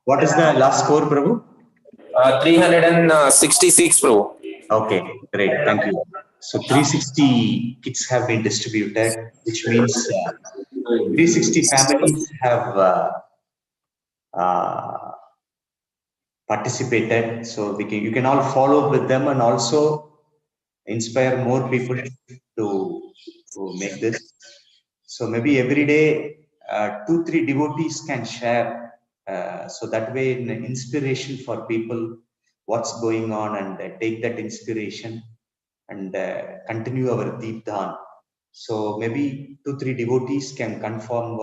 What is the last score, Prabhu? 366, Prabhu. Okay, great. Thank you. So 360 kits have been distributed, which means 360 families have uh, participated. So you can all follow with them and also inspire more people to make this. So maybe every day, 2-3 devotees can share. So that way, an inspiration for people, what's going on, and take that inspiration and continue our deep dhan. So maybe 2-3 devotees can confirm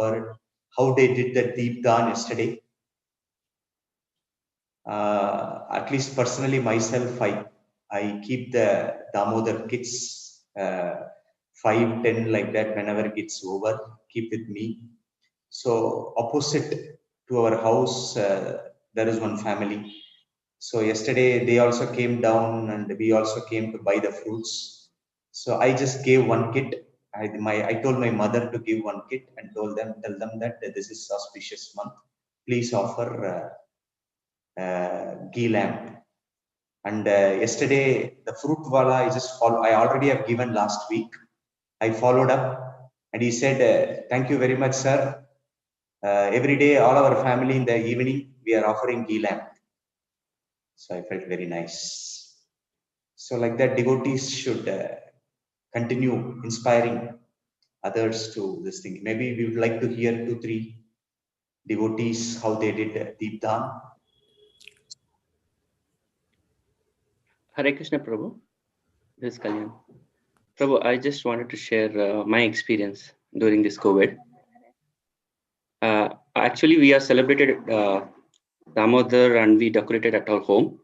how they did the deep dhan yesterday. At least personally myself, I keep the Damodar kits 5-10 like that whenever it's over, keep with me. So opposite to our house, there is one family. So yesterday they also came down and we also came to buy the fruits. So I just gave one kit. I told my mother to give one kit and tell them that this is auspicious month. Please offer ghee lamp. And yesterday the fruit wala I already have given last week. I followed up and he said, thank you very much, sir. Every day, all our family in the evening, we are offering ghee lamp. So I felt very nice. So like that, devotees should continue inspiring others to this thing. Maybe we would like to hear 2-3 devotees how they did Deep Dhan. Hare Krishna, Prabhu. This is Kalyan. Prabhu, I just wanted to share my experience during this COVID. Actually, we are celebrated Damodar and we decorated at our home.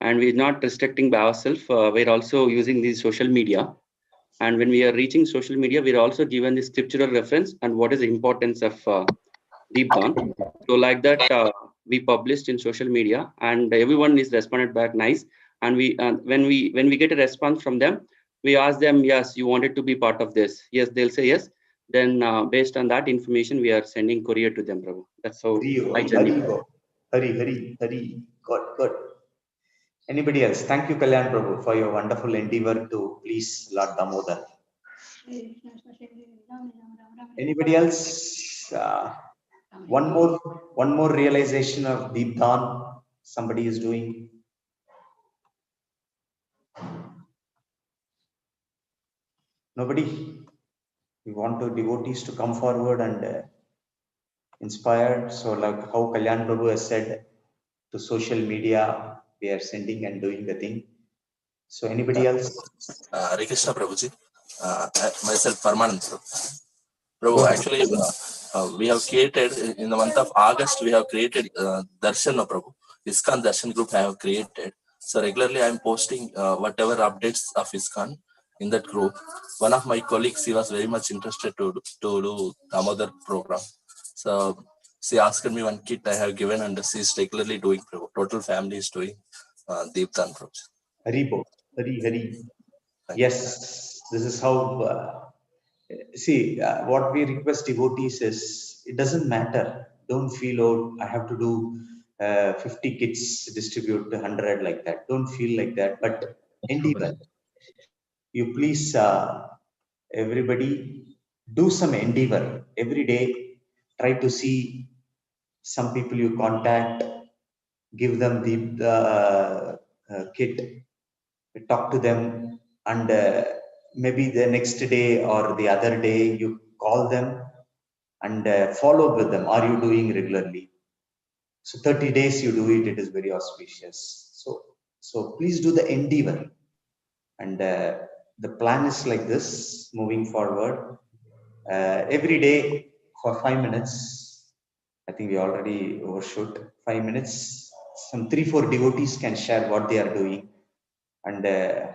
And we're not restricting by ourselves. We're also using the social media. And when we are reaching social media, we're also given the scriptural reference and what is the importance of Deep Dhan. So like that, we published in social media and everyone is responded back nice. And when we get a response from them, we ask them, yes, you wanted to be part of this. Yes, they'll say yes. Then based on that information, we are sending courier to them, Prabhu. That's how my journey. Hari. Good. Anybody else? Thank you, Kalyan Prabhu, for your wonderful endeavor to please Lord Damodar. Anybody else? One more realization of Deep Dhan somebody is doing. Nobody? We want devotees to come forward and inspire. So like how Kalyan Prabhu has said, to social media, we are sending and doing the thing. So anybody else? Hare Krishna Prabhuji. Myself, Parmanand. Prabhu, actually, we have created, in the month of August, we have created Darshan, Prabhu. ISKCON Darshan group I have created. So regularly I am posting whatever updates of ISKCON in that group. One of my colleagues, he was very much interested to do Damodar program. So she asked me one kit I have given and she is regularly doing, Prabhu. Total family is doing Deep Dhan, Prabhu. Hari. Yes, this is how, what we request devotees is, it doesn't matter. Don't feel, oh, I have to do 50 kits, distribute 100 like that. Don't feel like that, but endeavor. You please, everybody, do some endeavor. Every day, try to see some people you contact, give them the kit, talk to them, and maybe the next day or the other day you call them and follow with them. Are you doing regularly? So 30 days you do it, it is very auspicious. So please do the endeavor. And the plan is like this, moving forward. Every day for 5 minutes, I think we already overshoot 5 minutes. Some 3-4 devotees can share what they are doing and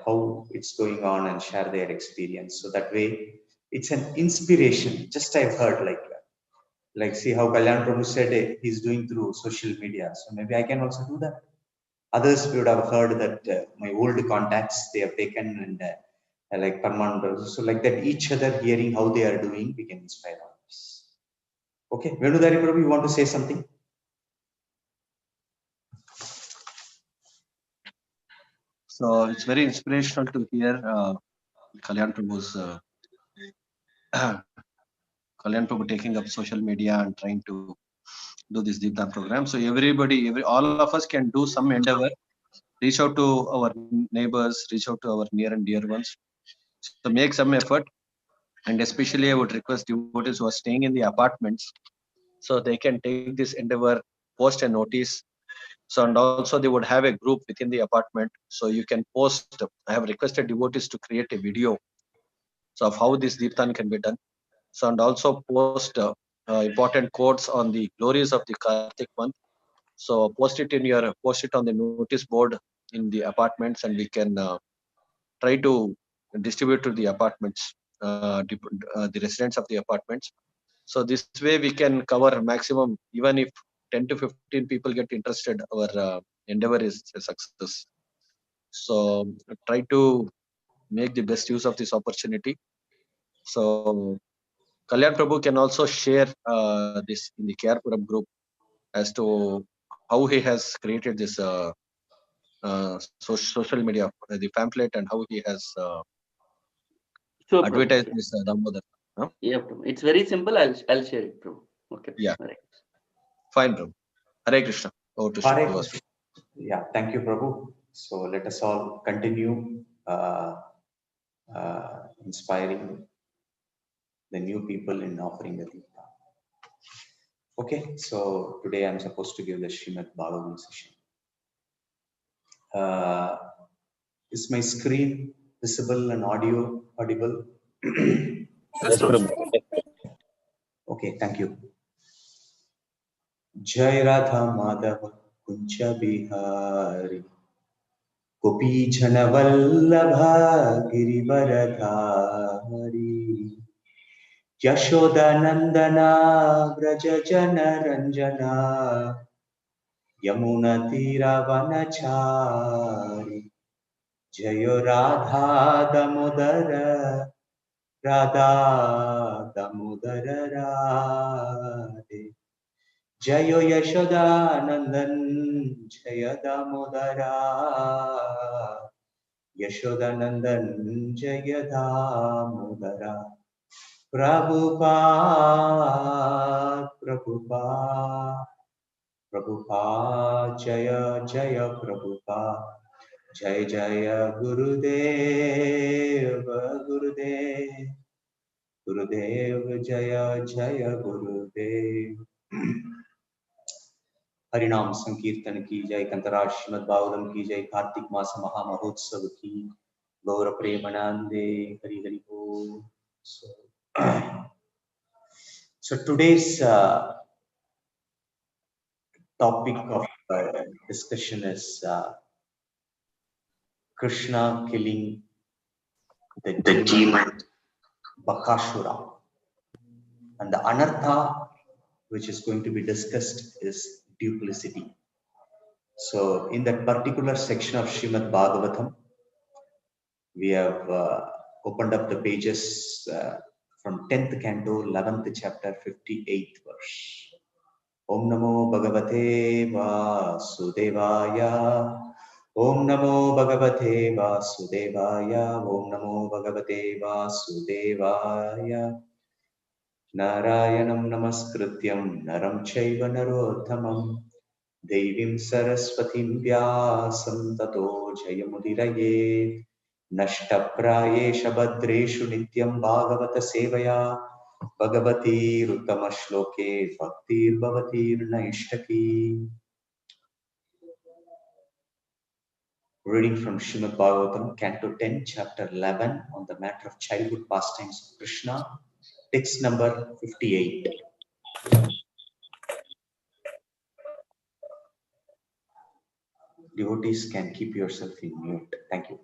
how it's going on and share their experience. So that way it's an inspiration. Just I've heard like see how Kalyan Prabhu said he's doing through social media. So maybe I can also do that. Others would have heard that my old contacts, they have taken and like Parman. So like that, each other hearing how they are doing, we can inspire others. Okay, Venudari Prabhu, you want to say something? So it's very inspirational to hear Kalyan Prabhu's Kalyan Prabhu taking up social media and trying to do this Deepdhan program. So all of us can do some endeavor, reach out to our neighbors, reach out to our near and dear ones. So make some effort, and especially I would request devotees who are staying in the apartments, so they can take this endeavor, post a notice. So and also they would have a group within the apartment. So you can post. I have requested devotees to create a video so of how this Deepdhan can be done. So and also post important quotes on the glories of the Kartik month. So post it on the notice board in the apartments, and we can try to distribute to the apartments, the residents of the apartments. So this way we can cover maximum, even if 10 to 15 people get interested, our endeavor is a success. So try to make the best use of this opportunity. So Kalyan Prabhu can also share this in the Care Puram group as to how he has created this social media, the pamphlet, and how he has Sure, advertised Prabhu. this Damodar. Yeah, Prabhu. It's very simple. I'll share it, Prabhu. Okay. Yeah. All right. Fine, Prabhu. Hare Krishna. Over to Hare Srivastava. Krishna. Yeah, thank you, Prabhu. So let us all continue inspiring the new people in offering the Deepa. Okay, so today I'm supposed to give the Srimad Bhagavatam session. Is my screen visible and audio audible? Yes, Prabhu. Okay, thank you. Jai Radha Madhava Kuncha Bihari Gopi Jana Vallabha Girivaradhari Yashoda Nandana Vraja Jana Ranjana Yamuna Tira Vanachari Jayo Radha Damodara Radha Damodara Radhe Jayo Yashoda Nandan Jaya Damodara Yashoda Nandan Jaya Damodara Prabhupada Prabhupada Prabhupada Jaya Jaya Prabhupada Jaya Jaya Gurudev Gurudev Gurudev Jaya Jaya Gurudev हरिनाम संकीर्तन की जय कंतरा श्रीमद् भागवतम की जय कार्तिक मास महामहोत्सव की गौर प्रेमानंदे हरि हरि बोल. So today's topic of discussion is Krishna killing the demon Bakashura, and the anartha which is going to be discussed is duplicity. So in that particular section of Srimad Bhagavatam, we have opened up the pages from 10th canto, 11th chapter, 58th verse. Om Namo Bhagavate Vasudevaya. Om Namo Bhagavate Vasudevaya. Om Namo Bhagavate Vasudevaya. Narayanam Namaskrityam Naram Chaiva Narottamam Devim Saraswatim Vyasam Tato Jayamudiraye Nashtaprayesha Bhadreshu Nityam Bhagavata Sevaya Bhagavati Ruttama Shloke Bhaktir Bhavatir Naishtaki. Reading from Srimad Bhagavatam, Canto 10, Chapter 11, on the matter of childhood pastimes of Krishna, text number 58. Devotees can keep yourself in mute. Thank you.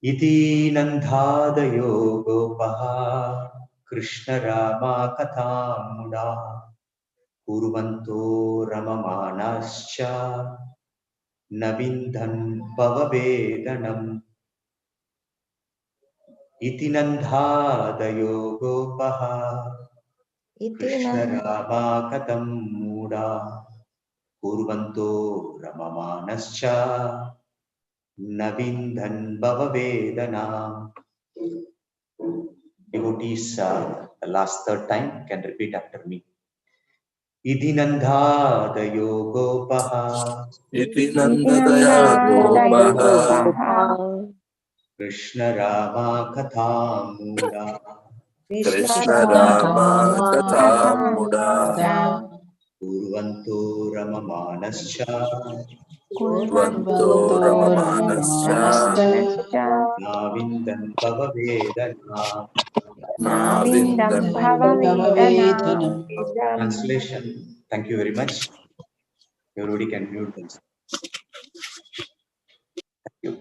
Iti nandhadayo gopaha Krishna Rama kathamuda Kurvanto ramamanascha Navindhan bhavavedanam. Iti nandhadayo gopaha Krishna Rama kathamuda Kurvanto ramamanascha Navindhan Bhavavedana. Devotees, the last third time can repeat after me. Idinandhadayo gopaha Iti nandadaya gopaha Krishna Rama Kathamuda Krishna Rama Katha Muda Kurvanto Ramamanascha Kurvanto Ramamanascha Navindan Bhavavedana. Navindam Bhavavedanam. Translation. Thank you very much. Everybody can mute themselves. Thank you.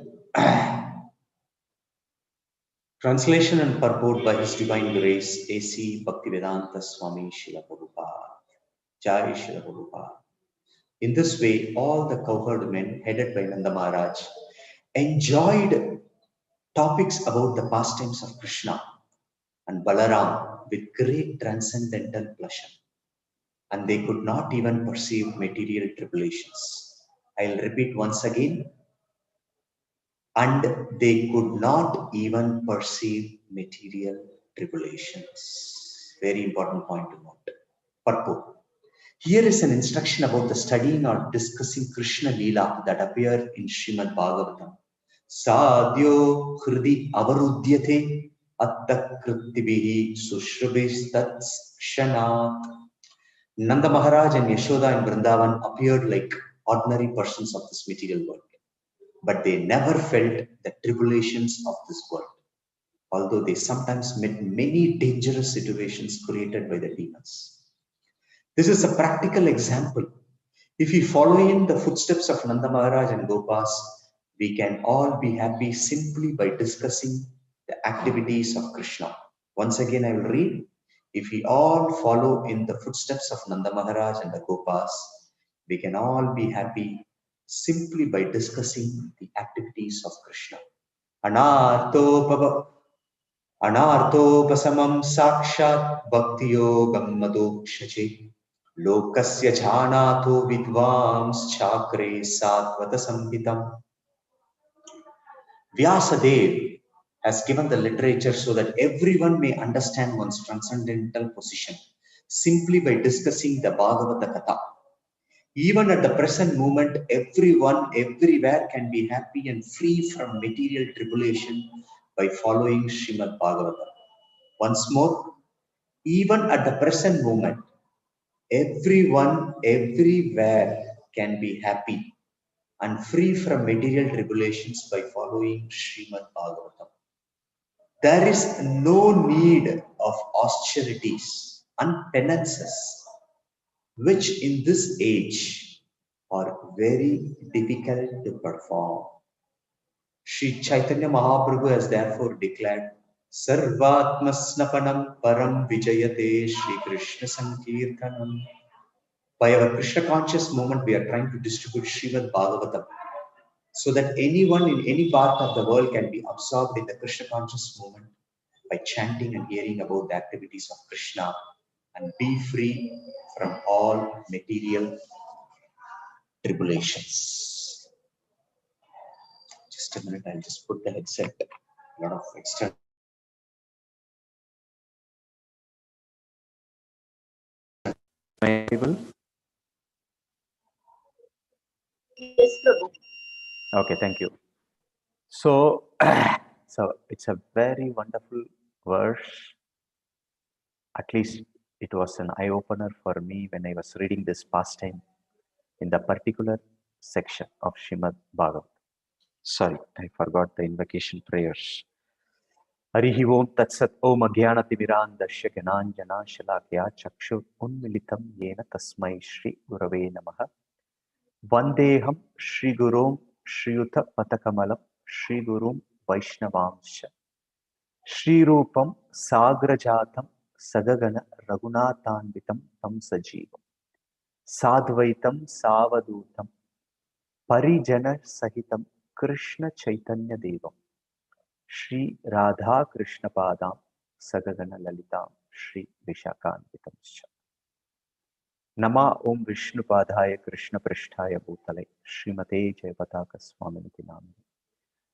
Translation and purport by His Divine Grace, A.C. Bhaktivedanta Swami Srila Prabhupada. Jai Srila Prabhupada. In this way, all the cowherd men headed by Nanda Maharaj enjoyed topics about the pastimes of Krishna and Balaram with great transcendental pleasure. And they could not even perceive material tribulations. I'll repeat once again. And they could not even perceive material tribulations. Very important point to note. Purport. Here is an instruction about the studying or discussing Krishna Leela that appear in Srimad Bhagavatam. Sadhyo hridi avarudyate attakrittibihi sushrubhistat kshanat. Nanda Maharaj and Yashoda in Vrindavan appeared like ordinary persons of this material world, but they never felt the tribulations of this world, although they sometimes met many dangerous situations created by the demons. This is a practical example. If we follow in the footsteps of Nanda Maharaj and Gopas, we can all be happy simply by discussing the activities of Krishna. Once again, I will read. If we all follow in the footsteps of Nanda Maharaj and the Gopas, we can all be happy simply by discussing the activities of Krishna. Anarthopasamam sakshat bhaktiyogam madokshate lokasya jhanato vidvams chakre satvata samhitam. Vyasadev has given the literature so that everyone may understand one's transcendental position simply by discussing the Bhagavata Katha. Even at the present moment, everyone, everywhere can be happy and free from material tribulation by following Srimad Bhagavatam. Once more, even at the present moment, everyone, everywhere can be happy and free from material tribulations by following Srimad Bhagavatam. There is no need of austerities and penances, which in this age are very difficult to perform. Sri Chaitanya Mahaprabhu has therefore declared, Sarvatma Snapanam Param Vijayate Sri Krishna Sankirtanam. By our Krishna conscious moment, we are trying to distribute Srimad Bhagavatam so that anyone in any part of the world can be absorbed in the Krishna conscious moment by chanting and hearing about the activities of Krishna and be free from all material tribulations. Just a minute, I'll just put the headset. A lot of external. Yes, Prabhu. Okay, thank you. So, so it's a very wonderful verse. At least it was an eye-opener for me when I was reading this pastime in the particular section of Srimad Bhagavatam. Sorry, I forgot the invocation prayers. Harihi Om Tatsat Om Agyanatimirandasya Gyananjana Shalakya Chakshur Unmilitam Yena Tasmai Shri Gurave Namaha Vandeham Shri Gurum Shriyuta Patakamalam Shri Gurum Vaishnavamsha Shri Rupam Sagrajatam Sagagana Raghunathanvitam Tam Sajivam Sadvaitam Savadutam Parijana Sahitam Krishna Chaitanya Devam Shri Radha Krishna Padam Sagagana Lalitam Shri Vishakanvitamscha Nama Om Vishnu Padhaya Krishna Prishtaya Bhutale Srimate Jayapataka Swaminati Namini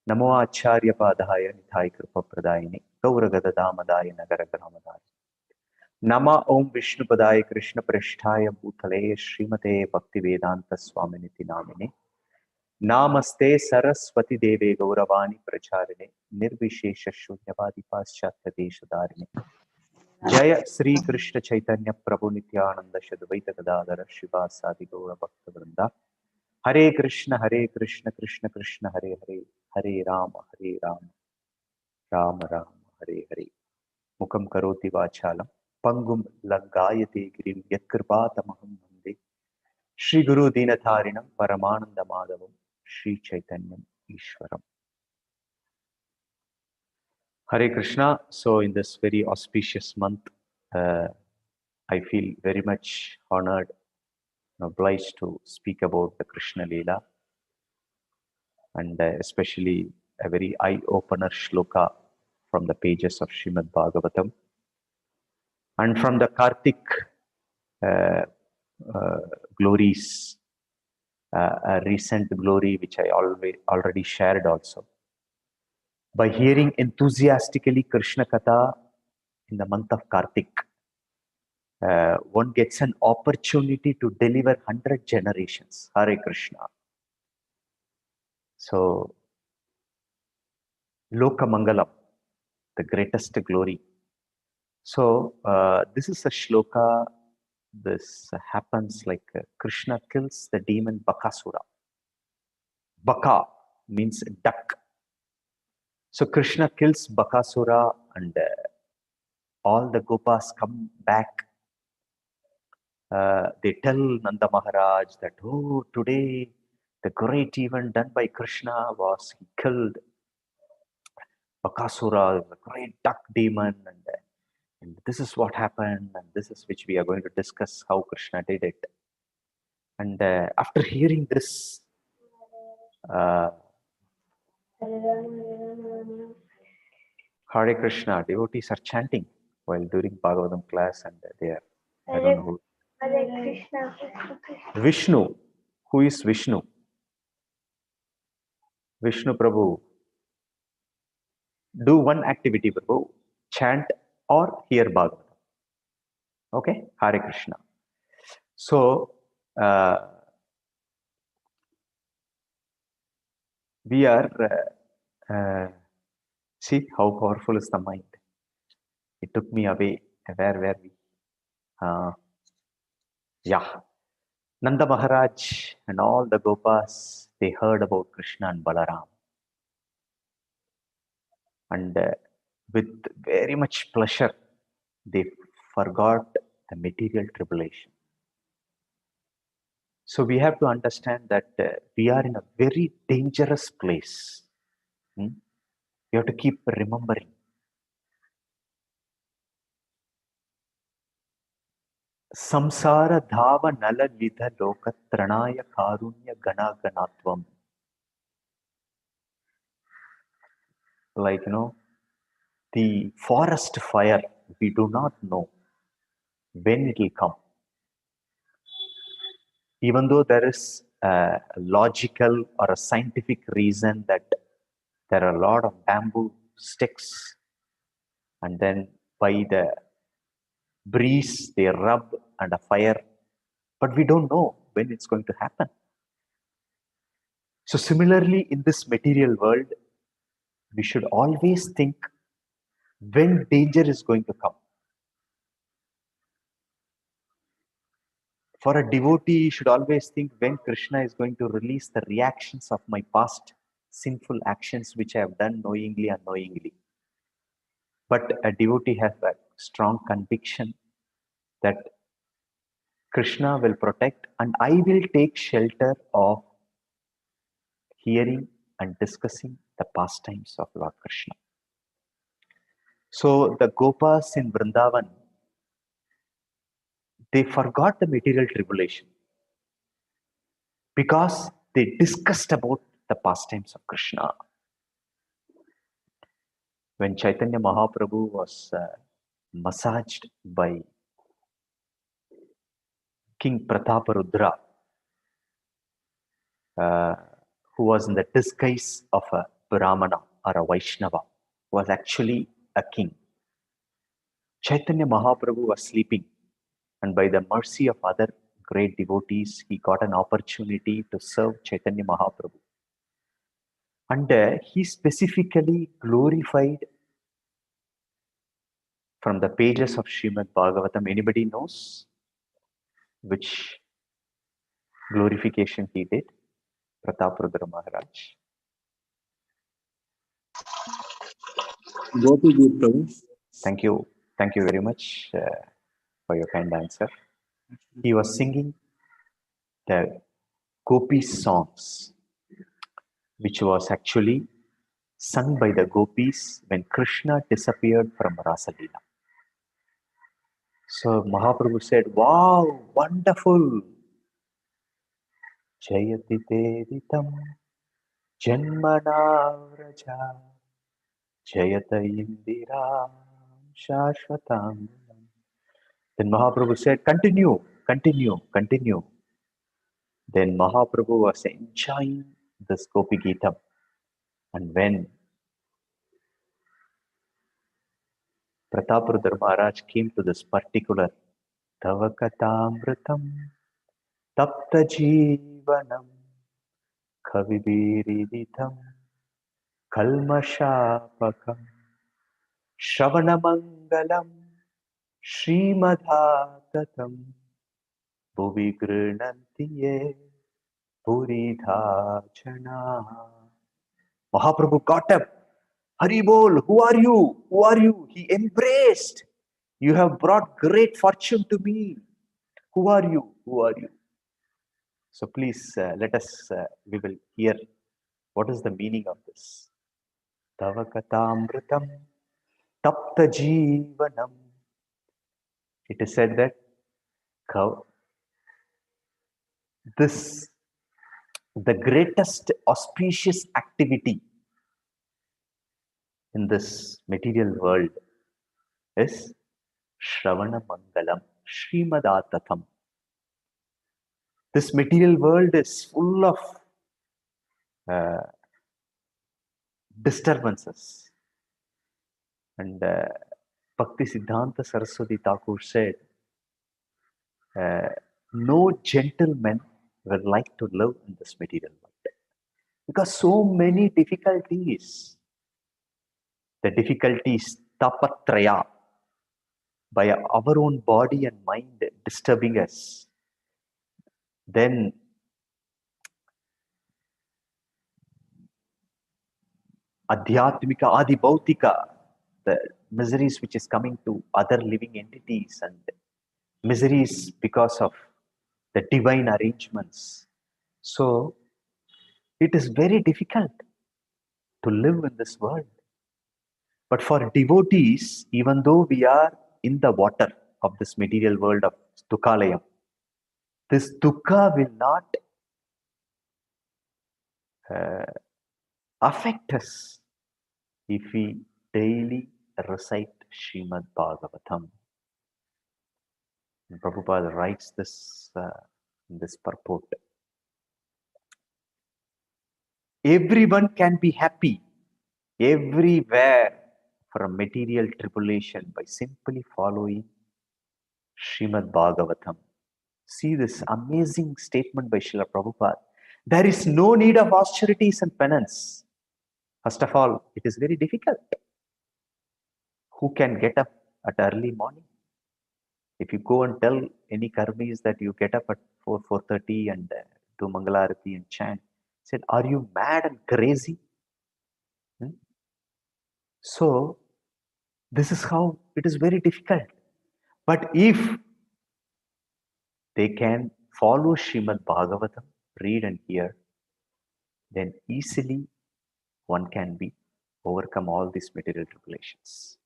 Namo Acharya Padaya Nithai Kripa Pradayini Gauragada Damadaya Nagara Gramadaya. Nama Om Vishnu Padaya Krishna Prishtaya Bhutale Srimate Bhakti Vedanta Swaminiti Namine. Namaste Saraswati Deve Gauravani Pracharine Nirvishesha Shunyavadi Paschatya Deshadarine. Jaya Sri Krishna Chaitanya Prabhu Nityananda Shadvaita Gadadhara Shiva Sadi Gaura Bhakta Vrinda. Hare Krishna Krishna Krishna Hare Hare Hare Rama Rama Rama Hare Hare. Mukam Karoti Vachalam Pangum Langayate Girim Yatkripatamaham Vande Shri Guru Dinatharinam Paramananda Madhavam Shri Chaitanyam Ishwaram. Hare Krishna. So in this very auspicious month, I feel very much honored and obliged to speak about the Krishna Leela, and especially a very eye-opener shloka from the pages of Srimad Bhagavatam, and from the Kartik glories, a recent glory which I already shared also. By hearing enthusiastically Krishna Katha in the month of Kartik, one gets an opportunity to deliver 100 generations. Hare Krishna. So, Loka Mangalam, the greatest glory. So, this is a shloka. This happens like Krishna kills the demon Bakasura. Baka means duck. So, Krishna kills Bakasura, and all the Gopas come back. They tell Nanda Maharaj that, oh, today the great event done by Krishna was he killed Bakasura, the great duck demon, and this is what happened, and this is which we are going to discuss how Krishna did it. And after hearing this, Hare Krishna, devotees are chanting while during Bhagavatam class, and they are, I don't know who. Hare Krishna. Vishnu. Who is Vishnu? Vishnu Prabhu. Do one activity, Prabhu. Chant or hear Bhagavatam. Okay? Hare Krishna. So, we are, see how powerful is the mind. It took me away. Where were we? Yeah. Nanda Maharaj and all the Gopas, they heard about Krishna and Balaram. And with very much pleasure, they forgot the material tribulation. So we have to understand that we are in a very dangerous place. You have to keep remembering. Samsara dhava nala lidha loka tranaya karunya gana ganatvam. Like, the forest fire, we do not know when it will come. Even though there is a logical or a scientific reason that there are a lot of bamboo sticks, and then by the breeze they rub and a fire, but we don't know when it's going to happen. So similarly, in this material world, we should always think when danger is going to come. For a devotee, you should always think when Krishna is going to release the reactions of my past sinful actions which I have done knowingly and unknowingly. But a devotee has a strong conviction that Krishna will protect, and I will take shelter of hearing and discussing the pastimes of Lord Krishna. So the Gopas in Vrindavan, they forgot the material tribulation because they discussed about the pastimes of Krishna. When Chaitanya Mahaprabhu was massaged by King Prataparudra, who was in the disguise of a Brahmana or a Vaishnava was actually a king. Chaitanya Mahaprabhu was sleeping, and by the mercy of other great devotees, he got an opportunity to serve Chaitanya Mahaprabhu. And he specifically glorified from the pages of Srimad Bhagavatam. Anybody knows which glorification he did? Prataprudra Maharaj. Gopi Gita, Prabhu. Thank you. Thank you very much for your kind answer. He was singing the Gopi songs, which was actually sung by the gopis when Krishna disappeared from Rasalila. So Mahaprabhu said, wow, wonderful. Jayati Devitam Janmanavraja Jayata Indira Shashvatam. Then Mahaprabhu said, continue, continue, continue. Then Mahaprabhu was enjoying this Gopi Gita. And when Prataprudra Maharaj came to this particular Tavakatamritam Tapta Jivanam Kavibiriditam Kalmashapakam Shravanamangalam Srimadhatatam Bhuvi Grinantiye Puridhachana. Mahaprabhu got up. Hari bol, who are you? Who are you? He embraced. You have brought great fortune to me. Who are you? Who are you? So please let us, we will hear what is the meaning of this. Tavakatamritam tapta jivanam. It is said that the greatest auspicious activity in this material world is Shravana Mangalam, Srimadatatham. This material world is full of disturbances. And Bhakti Siddhanta Saraswati Thakur said, no gentleman would like to live in this material world. Because so many difficulties. The difficulties, tapatraya, by our own body and mind disturbing us. Then adhyatmika, adibhautika, the miseries which is coming to other living entities, and miseries because of the divine arrangements. So it is very difficult to live in this world. But for devotees, even though we are in the water of this material world of Dukkalayam, this dukkha will not affect us if we daily recite Srimad Bhagavatam. And Prabhupada writes this in this purport. Everyone can be happy everywhere from material tribulation by simply following Srimad Bhagavatam. See this amazing statement by Srila Prabhupada. There is no need of austerities and penance. First of all, it is very difficult. Who can get up at early morning? If you go and tell any karmis that you get up at 4:30 and do Mangalarati and chant, said, are you mad and crazy? So, this is how it is very difficult. But if they can follow Srimad Bhagavatam, read and hear, then easily one can overcome all these material tribulations.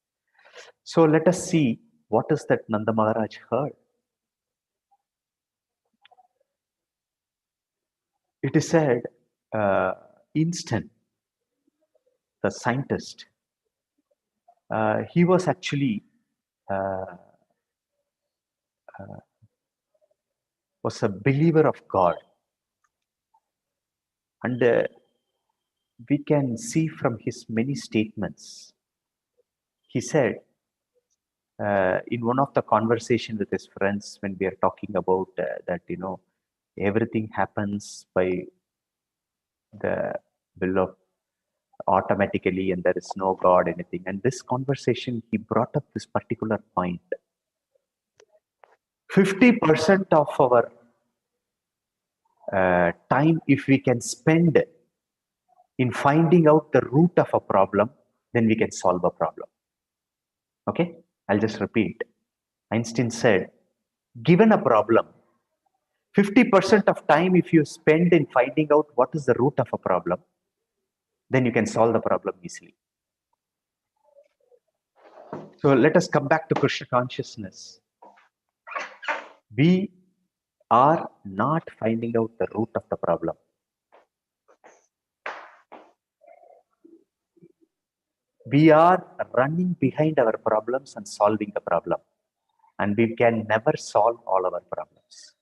So let us see what is that Nanda Maharaj heard. It is said, Einstein, the scientist, he was actually was a believer of God. And we can see from his many statements. He said in one of the conversation with his friends, when we are talking about that, everything happens by the will of automatically and there is no God, anything. And this conversation, he brought up this particular point. 50% of our time, if we can spend in finding out the root of a problem, then we can solve a problem. Okay, I'll just repeat. Einstein said, given a problem, 50% of time if you spend in finding out what is the root of a problem, then you can solve the problem easily. So let us come back to Krishna consciousness. We are not finding out the root of the problem. We are running behind our problems and solving the problem. And we can never solve all our problems.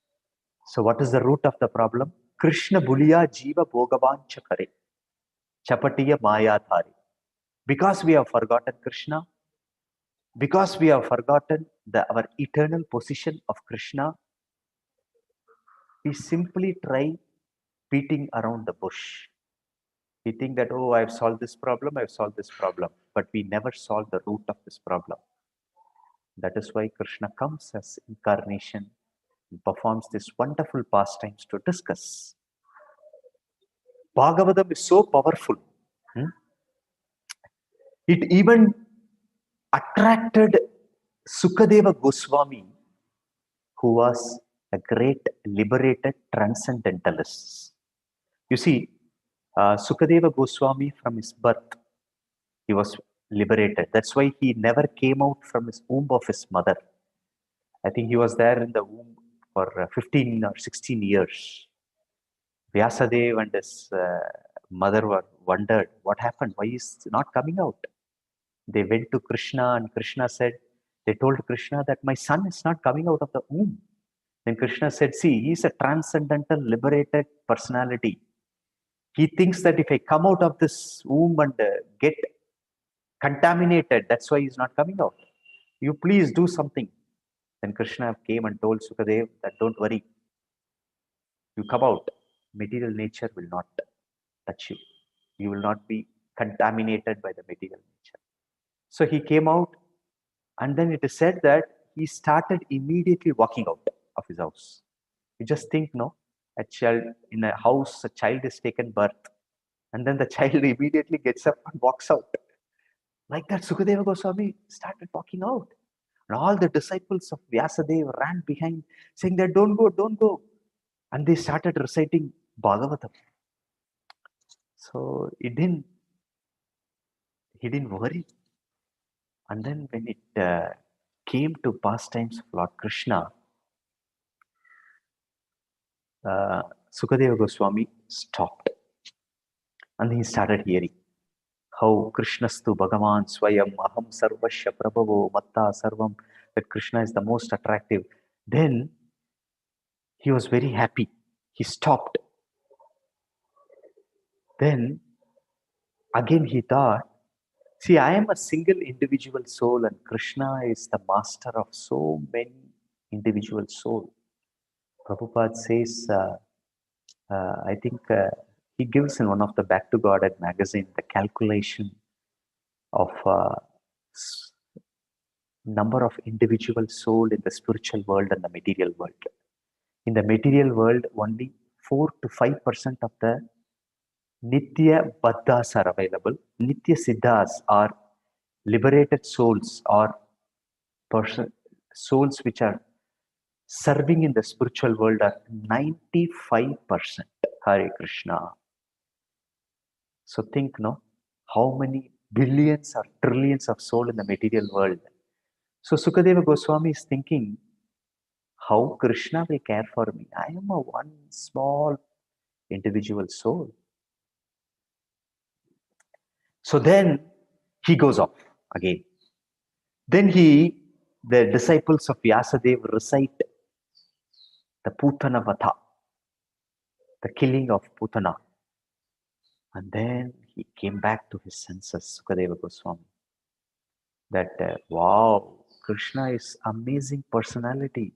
So what is the root of the problem? Krishna buliya jiva bhogavancha kare. Chapatiya maya thari. Because we have forgotten Krishna, because we have forgotten our eternal position of Krishna, we simply try beating around the bush. We think that, oh, I've solved this problem, but we never solve the root of this problem. That is why Krishna comes as incarnation and performs these wonderful pastimes to discuss. Bhagavatam is so powerful. It even attracted Sukadeva Goswami, who was a great liberated transcendentalist. You see, Sukadeva Goswami, from his birth, he was liberated. That's why he never came out from his womb of his mother. I think he was there in the womb for 15 or 16 years. Vyasadeva and his mother wondered what happened, why is he not coming out? They went to Krishna and Krishna said, they told Krishna that my son is not coming out of the womb. Then Krishna said, see, he's a transcendental, liberated personality. He thinks that if I come out of this womb and get contaminated, that's why he's not coming out. You please do something. Then Krishna came and told Sukadeva that don't worry. You come out. Material nature will not touch you. You will not be contaminated by the material nature. So he came out, and then it is said that he started immediately walking out of his house. You just think, no, a child in a house, a child is taken birth, and then the child immediately gets up and walks out. Like that, Sukadeva Goswami started walking out. And all the disciples of Vyasadeva ran behind, saying that don't go, don't go. And they started reciting Bhagavatam. So he didn't worry. And then when it came to pastimes of Lord Krishna, Sukadeva Goswami stopped. And he started hearing how Krishnastu Bhagavan Swayam Aham Sarvasya Prabhavo Matta Sarvam, that Krishna is the most attractive. Then he was very happy. He stopped. Then again he thought, see, I am a single individual soul and Krishna is the master of so many individual souls. Prabhupada says, I think he gives in one of the Back to Godhead magazine the calculation of number of individual soul in the spiritual world and the material world. In the material world, only 4 to 5% of the Nitya Baddhas are available. Nitya Siddhas are liberated souls or souls which are serving in the spiritual world are 95%. Hare Krishna. So think, no, how many billions or trillions of souls in the material world. So Sukadeva Goswami is thinking, how Krishna will care for me? I am a one small individual soul. So then he goes off again. Then the disciples of Vyasadeva recite the Putana Vatha, the killing of Putana. And then he came back to his senses, Sukadeva Goswami. That, wow, Krishna is amazing personality.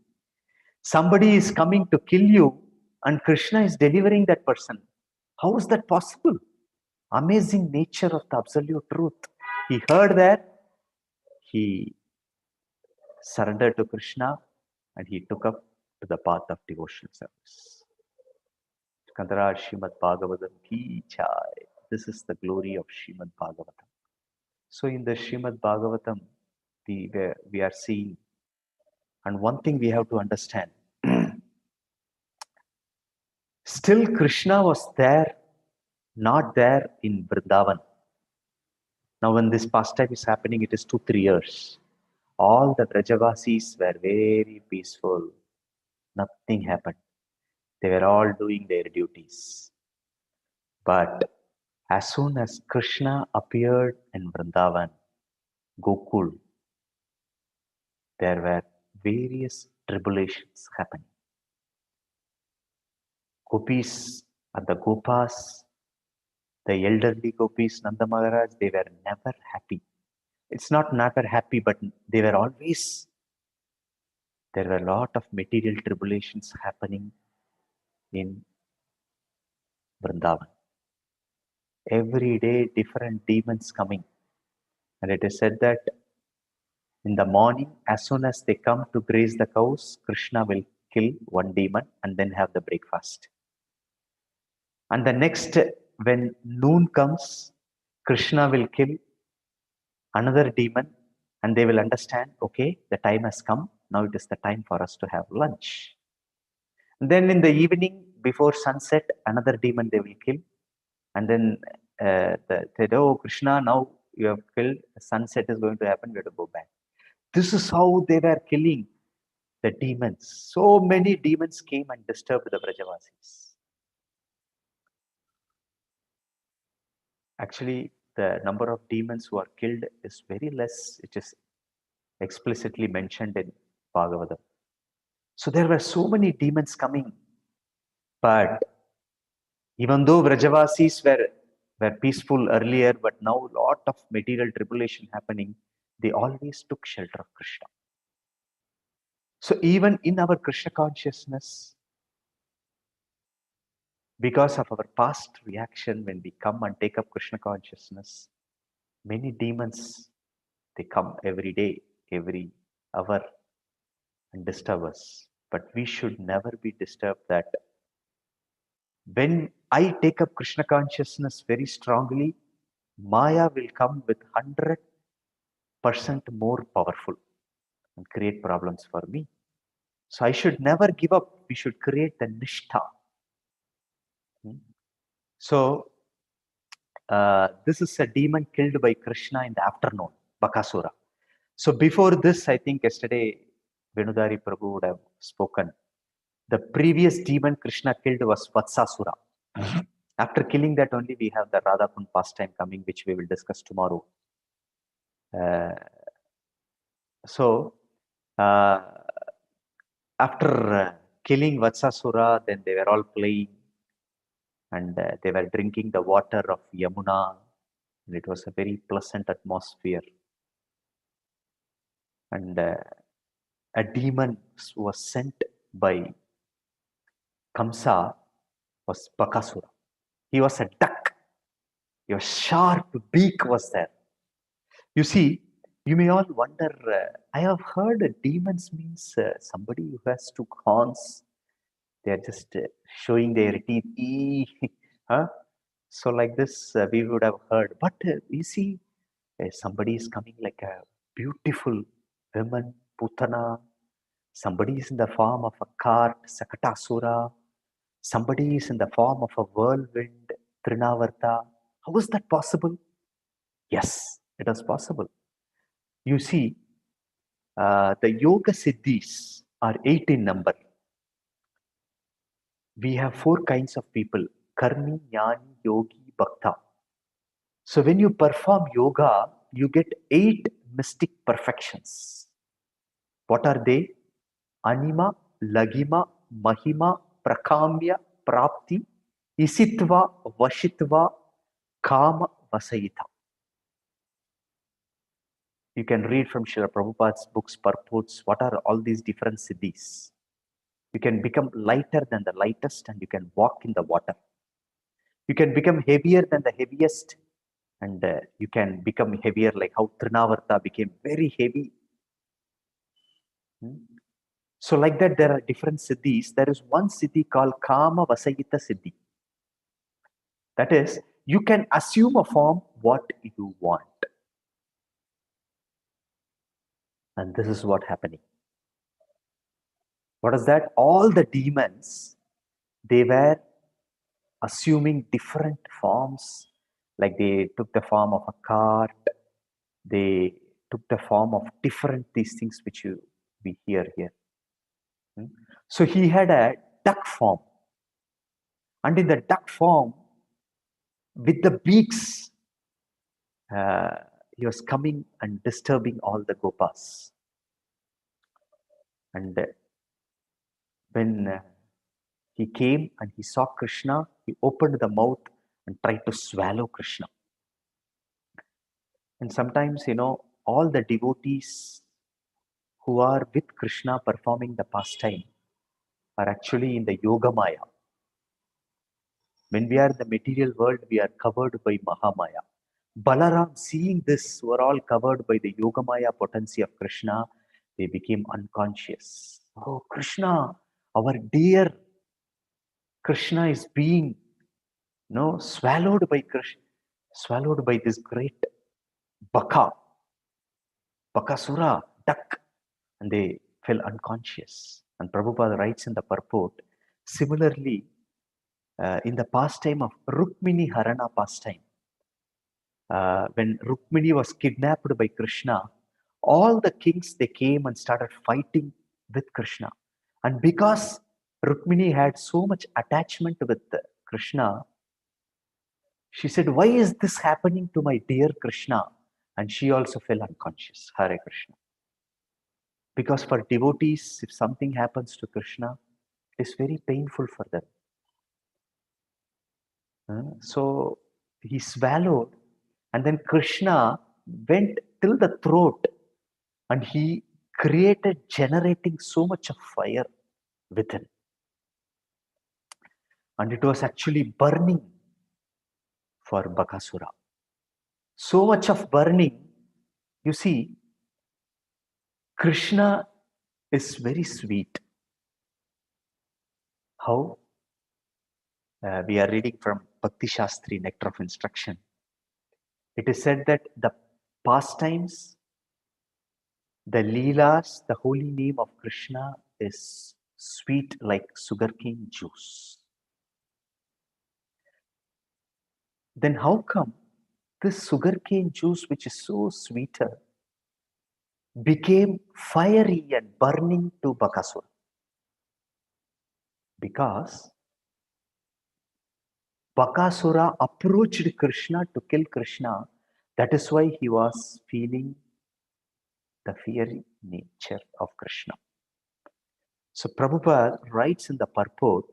Somebody is coming to kill you and Krishna is delivering that person. How is that possible? Amazing nature of the absolute truth. He heard that, he surrendered to Krishna, and he took up to the path of devotional service. Kandaraj Srimad Bhagavatam ki jai. This is the glory of Srimad Bhagavatam. So in the Srimad Bhagavatam, we are seeing, and one thing we have to understand, still Krishna was there, not there in Vrindavan. Now when this pastime is happening, it is 2-3 years. All the Vrajavasis were very peaceful. Nothing happened. They were all doing their duties. But as soon as Krishna appeared in Vrindavan, Gokul, there were various tribulations happening. Gopis and the Gopas, the elderly Gopis, Nanda Maharaj, they were never happy. It's not never happy, but they were always, there were a lot of material tribulations happening in Vrindavan. Every day, different demons coming. And it is said that in the morning, as soon as they come to graze the cows, Krishna will kill one demon and then have the breakfast. And the next, when noon comes, Krishna will kill another demon, and they will understand, okay, the time has come. Now it is the time for us to have lunch. And then in the evening, before sunset, another demon they will kill. And then they say, oh, Krishna, now you have killed, sunset is going to happen, we have to go back. This is how they were killing the demons. So many demons came and disturbed the Vrajavasis. Actually, the number of demons who are killed is very less. It is explicitly mentioned in Bhagavatam. So there were so many demons coming. But even though Vrajavasis were peaceful earlier, but now a lot of material tribulation happening, they always took shelter of Krishna. So even in our Krishna consciousness, because of our past reaction, when we come and take up Krishna consciousness, many demons, they come every day, every hour and disturb us. But we should never be disturbed that when I take up Krishna consciousness very strongly, Maya will come with 100% more powerful and create problems for me. So I should never give up. We should create the nishtha. So this is a demon killed by Krishna in the afternoon, Bakasura. So before this, I think yesterday Venudari Prabhu would have spoken. The previous demon Krishna killed was Vatsasura. After killing that only, we have the Radhakund pastime coming, which we will discuss tomorrow. After killing Vatsasura, then they were all playing and they were drinking the water of Yamuna. And it was a very pleasant atmosphere. And a demon was sent by Kamsa, was Bakasura. He was a duck. Your sharp beak was there. You see, you may all wonder, I have heard demons means somebody who has two horns. They are just showing their teeth. Huh? So like this, we would have heard. But you see, somebody is coming like a beautiful woman, Putana. Somebody is in the form of a cart, Sakatasura. Somebody is in the form of a whirlwind, Trinavarta. How is that possible? Yes, it is possible. You see, the Yoga Siddhis are 8 in number. We have 4 kinds of people: Karmi, Jnani, Yogi, Bhakta. So when you perform yoga, you get 8 mystic perfections. What are they? Anima, Lagima, Mahima, Prakamya, Prapti, Isitva, Vashitva, Kama Vasayita. You can read from Srila Prabhupada's books, purports, what are all these different siddhis. You can become lighter than the lightest and you can walk in the water. You can become heavier than the heaviest and you can become heavier, like how Trinavarta became very heavy. So like that, there are different siddhis. There is one siddhi called Kama Vasayita Siddhi. That is, you can assume a form what you want. And this is what happening. What is that? All the demons, they were assuming different forms. Like they took the form of a cart. They took the form of different these things which we hear here. So he had a duck form. And in the duck form, with the beaks, he was coming and disturbing all the gopas. And when he came and he saw Krishna, he opened the mouth and tried to swallow Krishna. And sometimes, all the devotees who are with Krishna performing the pastime are actually in the Yoga Maya. When we are in the material world, we are covered by Mahamaya. Balaram, seeing this, were all covered by the Yogamaya potency of Krishna. They became unconscious. Oh, Krishna, our dear Krishna is being swallowed by Krishna, swallowed by this great Bakasura, duck, and they fell unconscious. And Prabhupada writes in the purport, similarly, in the pastime of Rukmini Harana pastime, when Rukmini was kidnapped by Krishna, all the kings, they came and started fighting with Krishna. And because Rukmini had so much attachment with Krishna, she said, why is this happening to my dear Krishna? And she also fell unconscious. Hare Krishna. Because for devotees, if something happens to Krishna, it is very painful for them. So he swallowed, and then Krishna went till the throat and he generating so much of fire within. And it was actually burning for Bakasura. So much of burning. You see, Krishna is very sweet. How? We are reading from Bhakti Shastri, Nectar of Instruction. It is said that the pastimes, the leelas, the holy name of Krishna is sweet like sugarcane juice. Then how come this sugarcane juice, which is so sweeter, became fiery and burning to Bakasura? Because Bakasura approached Krishna to kill Krishna. That is why he was feeling the fiery nature of Krishna. So Prabhupada writes in the purport,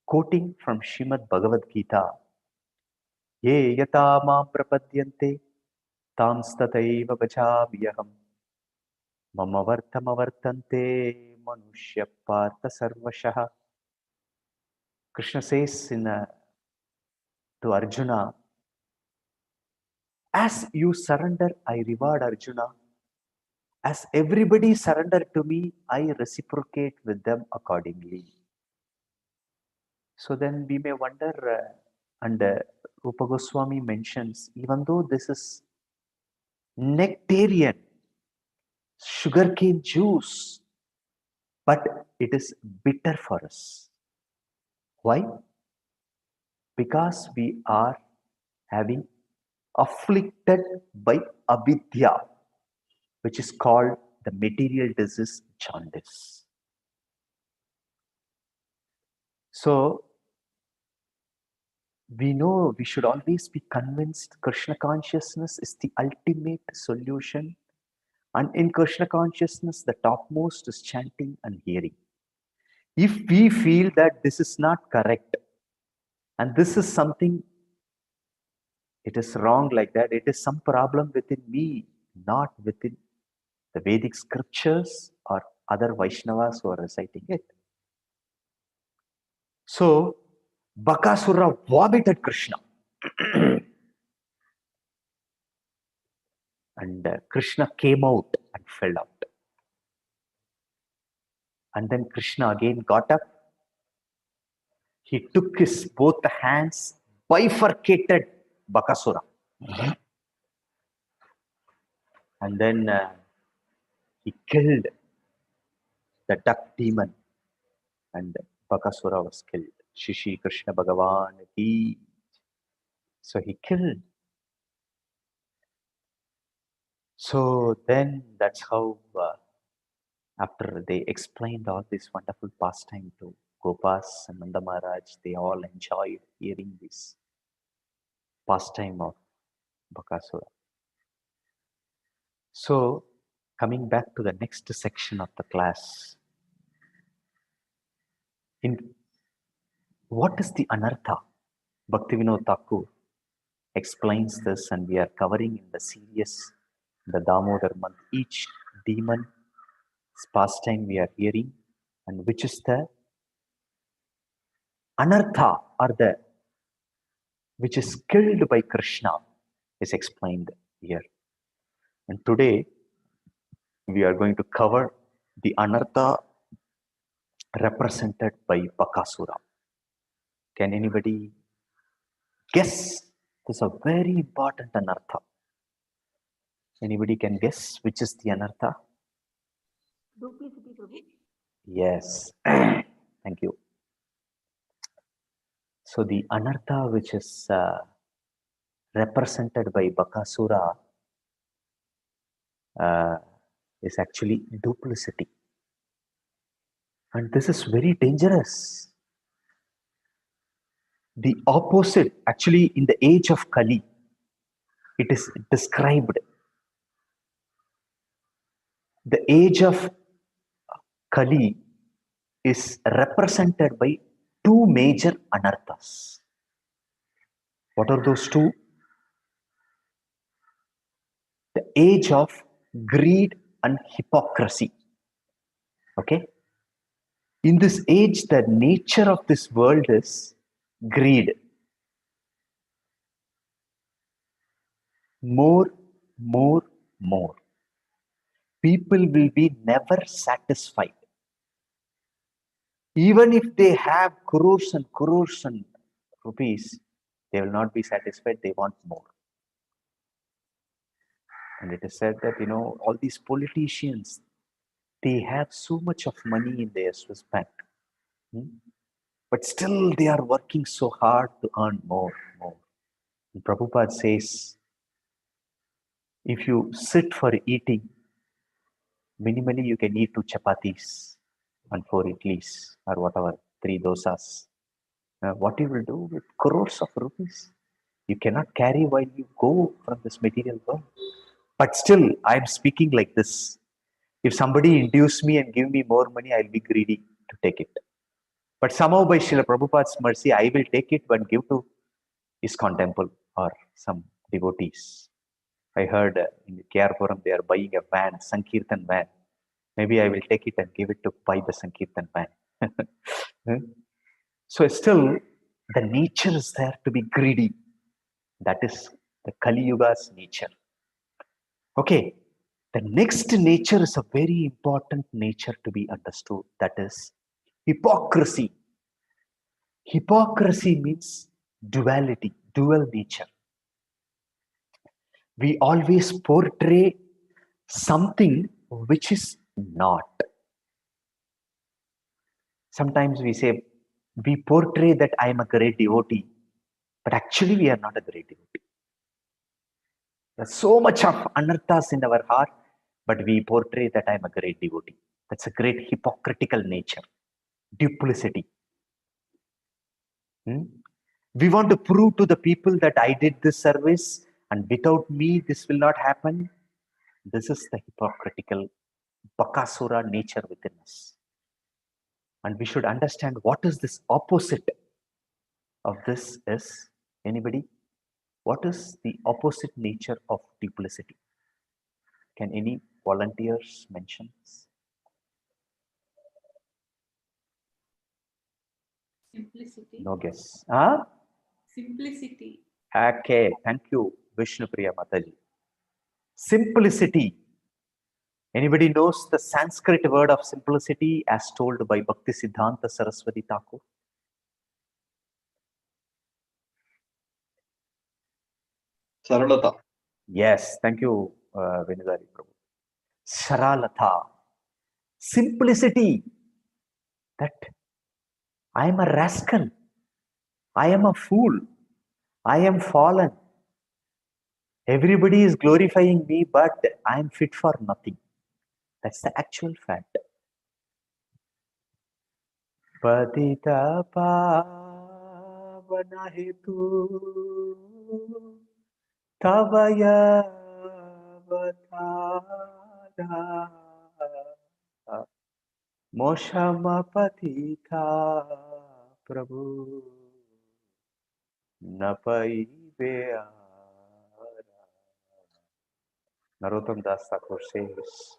quoting from Srimad Bhagavad Gita, Ye yata mam prapadyante tam stataiva vachamiyaham mama vartama vartante manushya partha sarvashaha. Krishna says to Arjuna, as you surrender, I reward Arjuna. As everybody surrender to me, I reciprocate with them accordingly. So then we may wonder, and Rupa Goswami mentions, even though this is nectarian, sugarcane juice, but it is bitter for us. Why? Because we are having afflicted by avidya, which is called the material disease jaundice. So we know we should always be convinced Krishna consciousness is the ultimate solution. And in Krishna consciousness, the topmost is chanting and hearing. If we feel that this is not correct, and this is something It is wrong like that. It is some problem within me, not within the Vedic scriptures or other Vaishnavas who are reciting it. So, Bakasura vomited Krishna. And Krishna came out and fell out. And then Krishna again got up. He took his both hands, bifurcated Bakasura. And then he killed the duck demon. And Bakasura was killed. Shishi Krishna Bhagavan ki. So he killed. So then that's how, after they explained all this wonderful pastime to Gopas and Nanda Maharaj, they all enjoyed hearing this pastime of Bakasura. So, coming back to the next section of the class, what is the anartha? Bhaktivinoda Thakur explains this, and we are covering in the series, the Damodar month, each demon's pastime we are hearing, and which is the anartha, or the which is killed by Krishna, is explained here. And today we are going to cover the anartha represented by Bakasura. Can anybody guess? This is a very important anartha. Anybody can guess which is the anartha? Duplicity, Prabhu. Yes. Thank you. So the anartha which is represented by Bakasura is actually duplicity. And this is very dangerous. The opposite, actually in the age of Kali, it is described. The age of Kali is represented by two major anarthas. What are those two? The age of greed and hypocrisy. Okay? In this age, the nature of this world is greed. More. People will be never satisfied. Even if they have crores and rupees, they will not be satisfied. They want more. And it is said that, all these politicians, they have so much of money in their Swiss bank. But still they are working so hard to earn more. And Prabhupada says, if you sit for eating, minimally you can eat 2 chapatis and 4 idlis or whatever, 3 dosas. What you will do with crores of rupees? You cannot carry while you go from this material world. But still, I am speaking like this. If somebody induce me and give me more money, I'll be greedy to take it. But somehow by Srila Prabhupada's mercy, I will take it and give to ISKCON temple or some devotees. I heard in KR Puram they are buying a van, Sankirtan van. Maybe I will take it and give it to buy the Sankirtan van. So still, the nature is there to be greedy. That is the Kali Yuga's nature. Okay, the next nature is a very important nature to be understood. That is hypocrisy. Hypocrisy means duality, dual nature. We always portray something which is not. Sometimes we say, we portray that I am a great devotee, but actually we are not a great devotee. There's so much of anarthas in our heart, but we portray that I am a great devotee. That's a great hypocritical nature, duplicity. We want to prove to the people that I did this service and without me this will not happen. This is the hypocritical Bakasura nature within us. And we should understand what is this opposite of this is. Anybody? What is the opposite nature of duplicity? Can any volunteers mention this? Simplicity. No guess. Huh? Simplicity. Okay, thank you, Vishnupriya Mataji. Simplicity. Anybody knows the Sanskrit word of simplicity as told by Bhakti Siddhanta Saraswati Thakur? Saralata. Yes, thank you, Venudari Prabhu. Saralata. Simplicity. That I am a rascal. I am a fool. I am fallen. Everybody is glorifying me, but I am fit for nothing. That's the actual fact. Patita pavana hetu tavaya vatara moshama patita prabhu napai veara. Narottam Das Thakur says,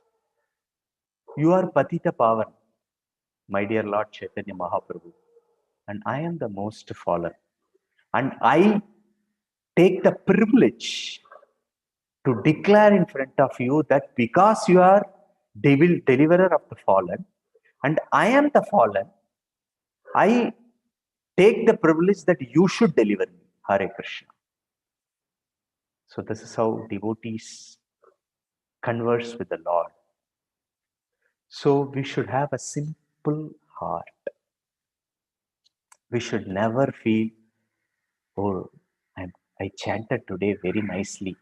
you are Patita Pavan, my dear Lord Chaitanya Mahaprabhu, and I am the most fallen. And I take the privilege to declare in front of you that because you are deliverer of the fallen, and I am the fallen, I take the privilege that you should deliver me. Hare Krishna. So this is how devotees converse with the Lord. So we should have a simple heart. We should never feel, oh, I chanted today very nicely.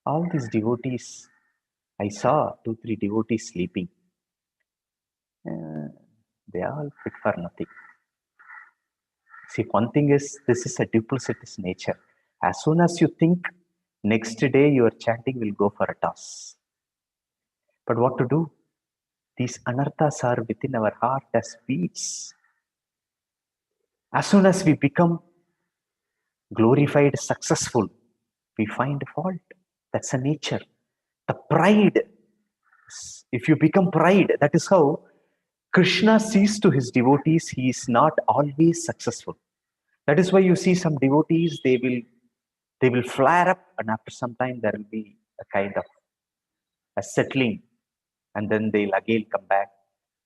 All these devotees, I saw 2-3 devotees sleeping. They are all fit for nothing. See, one thing is, this is a duplicitous nature. As soon as you think, next day your chanting will go for a toss. But what to do? These anarthas are within our heart as weeds. As soon as we become glorified, successful, we find fault. That's a nature. The pride. If you become pride, that is how Krishna sees to his devotees. He is not always successful. That is why you see some devotees, they will flare up, and after some time there will be a kind of a settling, and then they'll again come back.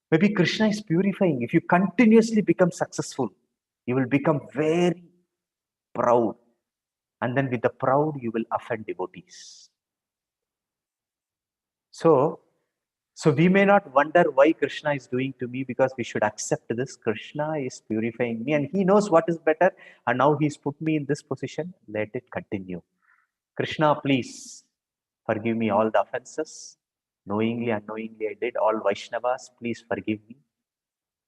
Maybe Krishna is purifying. If you continuously become successful, you will become very proud. And then with the proud, you will offend devotees. So we may not wonder why Krishna is doing to me, because we should accept this. Krishna is purifying me and he knows what is better. And now he's put me in this position. Let it continue. Krishna, please forgive me all the offenses. Knowingly, unknowingly, I did. All Vaishnavas, please forgive me.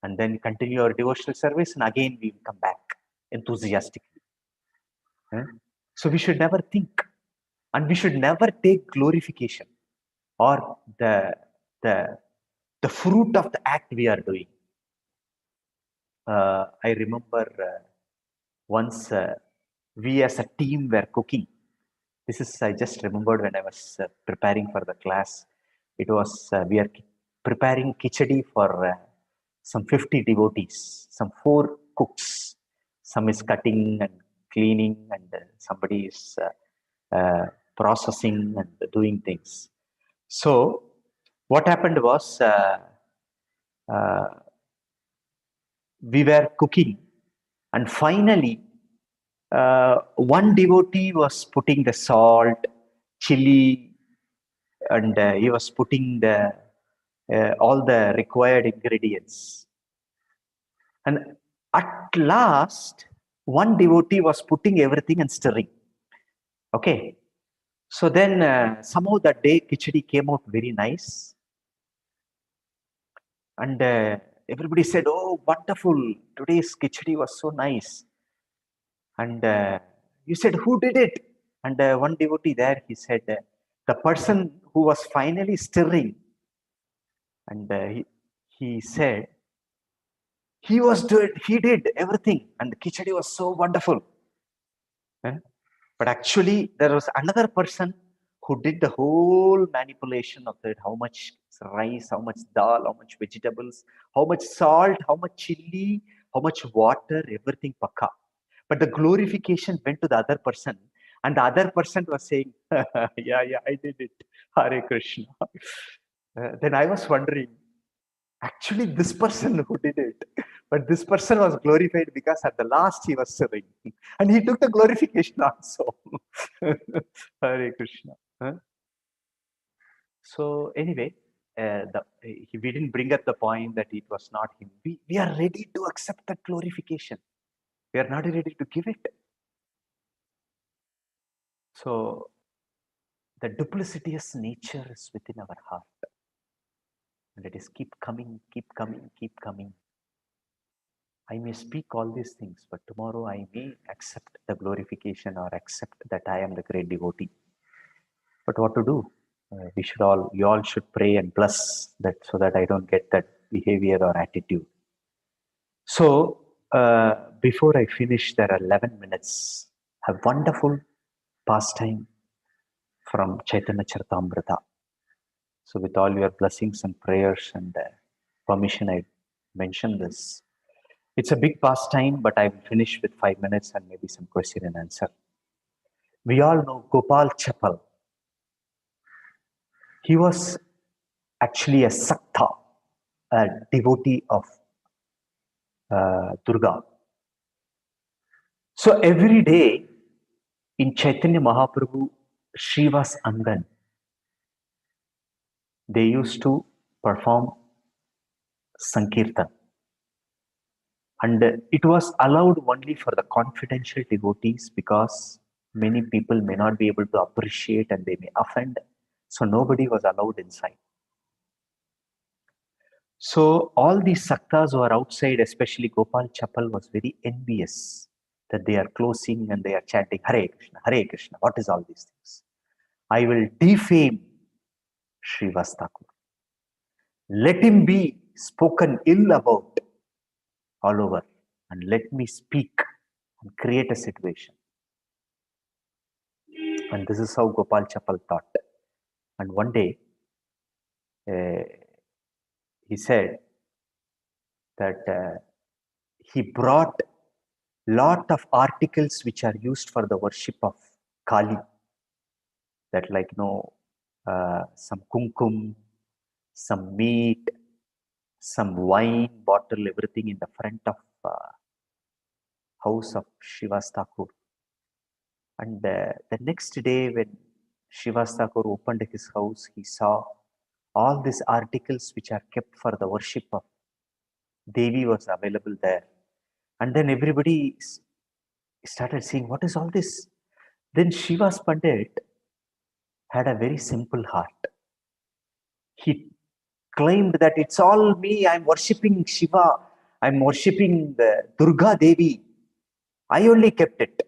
And then continue our devotional service. And again, we will come back enthusiastically. So we should never think. And we should never take glorification or the fruit of the act we are doing. I remember once we as a team were cooking. This is, I just remembered when I was preparing for the class. It was, we are preparing khichdi for some 50 devotees, some 4 cooks. Some is cutting and cleaning, and somebody is processing and doing things. So what happened was, we were cooking, and finally one devotee was putting the salt, chili, and he was putting the all the required ingredients. And at last, one devotee was putting everything and stirring. Okay. So then somehow that day khichdi came out very nice. And everybody said, oh, wonderful. Today's khichdi was so nice. And you said, who did it? And one devotee there, he said, the person who was finally stirring. And he said, he did everything. And the khichdi was so wonderful. But actually, there was another person who did the whole manipulation of it. How much rice, how much dal, how much vegetables, how much salt, how much chili, how much water, everything pakka. But the glorification went to the other person. And the other person was saying, yeah, I did it. Hare Krishna. Then I was wondering, actually, this person who did it, but this person was glorified because at the last he was serving. And he took the glorification also. Hare Krishna. Huh? So anyway, we didn't bring up the point that it was not him. We are ready to accept that glorification. We are not ready to give it. So the duplicitous nature is within our heart. And it is keep coming, keep coming, keep coming. I may speak all these things, but tomorrow I may accept the glorification or accept that I am the great devotee. But what to do? You all should pray and bless that so that I don't get that behavior or attitude. So before I finish, there are 11 minutes. A wonderful pastime from Chaitanya Charitamrita. So with all your blessings and prayers and permission, I mention this. It's a big pastime, but I will finish with 5 minutes and maybe some question and answer. We all know Gopal Chapal. He was actually a Sakta, a devotee of Durga. So every day in Chaitanya Mahaprabhu Srivas Angan, they used to perform Sankirtan. And it was allowed only for the confidential devotees because many people may not be able to appreciate and they may offend. So nobody was allowed inside. So all these Saktas who are outside, especially Gopal Chapal, was very envious that they are closing and they are chanting Hare Krishna, Hare Krishna. What is all these things? I will defame Srivas Thakur. Let him be spoken ill about all over and let me speak and create a situation. And this is how Gopal Chapal thought. And one day, he said that he brought lot of articles which are used for the worship of Kali. That like, some kumkum, some meat, some wine bottle, everything in the front of house of Srivas Thakur. And the next day when Srivas Thakur opened his house, he saw all these articles which are kept for the worship of Devi was available there. And then everybody started saying, what is all this? Then Srivas Pandit had a very simple heart. He claimed that it's all me, I'm worshipping Shiva, I'm worshipping the Durga Devi. I only kept it.